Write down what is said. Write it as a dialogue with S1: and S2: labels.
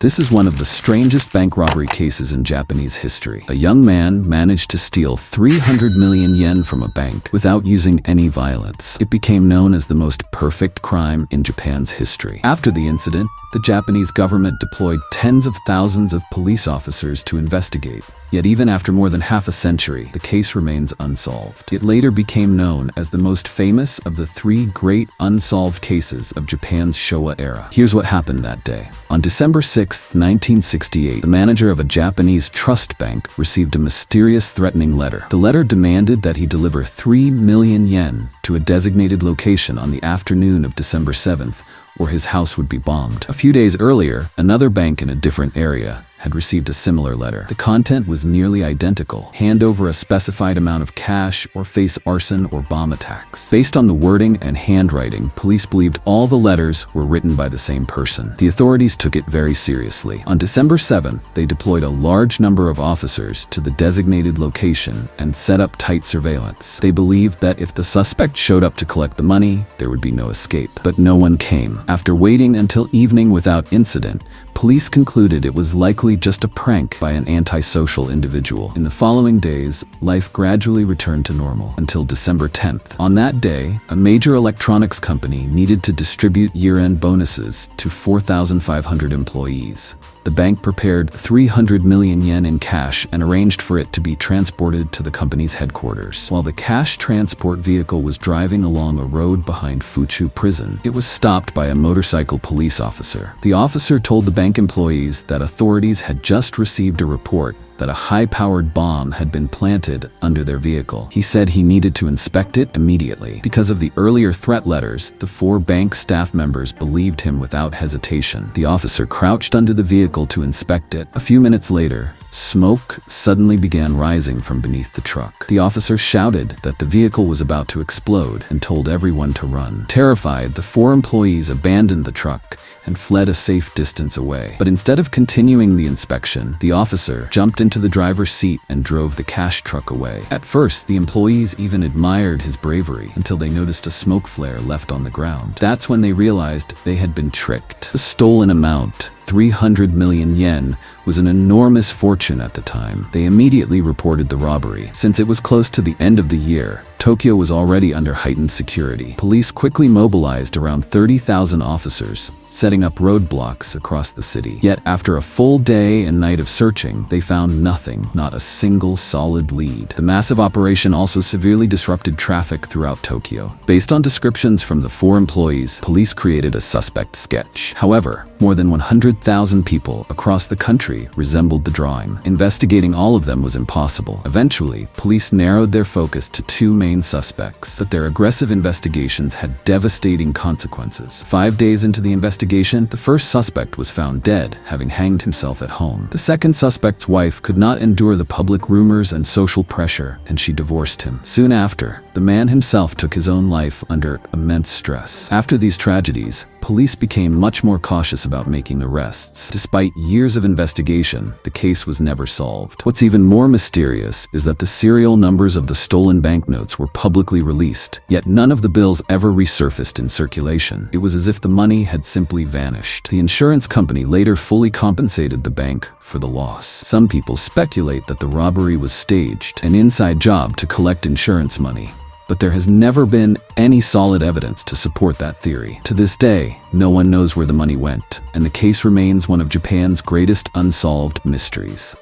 S1: This is one of the strangest bank robbery cases in Japanese history. A young man managed to steal 300 million yen from a bank without using any violence. It became known as the most perfect crime in Japan's history. After the incident, the Japanese government deployed tens of thousands of police officers to investigate. Yet even after more than half a century, the case remains unsolved. It later became known as the most famous of the three great unsolved cases of Japan's Showa era. Here's what happened that day. On December 6, 1968, the manager of a Japanese trust bank received a mysterious threatening letter. The letter demanded that he deliver 3 million yen to a designated location on the afternoon of December 7th, or his house would be bombed. A few days earlier, another bank in a different area had received a similar letter. The content was nearly identical. Hand over a specified amount of cash or face arson or bomb attacks. Based on the wording and handwriting, police believed all the letters were written by the same person. The authorities took it very seriously. On December 7th, they deployed a large number of officers to the designated location and set up tight surveillance. They believed that if the suspect showed up to collect the money, there would be no escape. But no one came. After waiting until evening without incident, police concluded it was likely just a prank by an antisocial individual. In the following days, life gradually returned to normal until December 10th. On that day, a major electronics company needed to distribute year-end bonuses to 4,500 employees. The bank prepared 300 million yen in cash and arranged for it to be transported to the company's headquarters. While the cash transport vehicle was driving along a road behind Fuchu prison, it was stopped by a motorcycle police officer. The officer told the bank employees that authorities had just received a report that a high-powered bomb had been planted under their vehicle. He said he needed to inspect it immediately. Because of the earlier threat letters, the 4 bank staff members believed him without hesitation. The officer crouched under the vehicle to inspect it. A few minutes later, smoke suddenly began rising from beneath the truck. The officer shouted that the vehicle was about to explode and told everyone to run. Terrified, the 4 employees abandoned the truck and fled a safe distance away. But instead of continuing the inspection, the officer jumped into the driver's seat and drove the cash truck away. At first, the employees even admired his bravery until they noticed a smoke flare left on the ground. That's when they realized they had been tricked. The stolen amount, 300 million yen, was an enormous fortune at the time. They immediately reported the robbery. Since it was close to the end of the year, Tokyo was already under heightened security. Police quickly mobilized around 30,000 officers, setting up roadblocks across the city. Yet after a full day and night of searching, they found nothing, not a single solid lead. The massive operation also severely disrupted traffic throughout Tokyo. Based on descriptions from the 4 employees, police created a suspect sketch. However, more than 100,000 people across the country resembled the drawing. Investigating all of them was impossible. Eventually, police narrowed their focus to 2 main suspects, but their aggressive investigations had devastating consequences. 5 days into the investigation, the first suspect was found dead, having hanged himself at home. The second suspect's wife could not endure the public rumors and social pressure, and she divorced him. Soon after, the man himself took his own life under immense stress. After these tragedies, police became much more cautious about making arrests. Despite years of investigation, the case was never solved. What's even more mysterious is that the serial numbers of the stolen banknotes were publicly released, yet none of the bills ever resurfaced in circulation. It was as if the money had simply vanished. The insurance company later fully compensated the bank for the loss. Some people speculate that the robbery was staged, an inside job to collect insurance money. But there has never been any solid evidence to support that theory. To this day, no one knows where the money went, and the case remains one of Japan's greatest unsolved mysteries.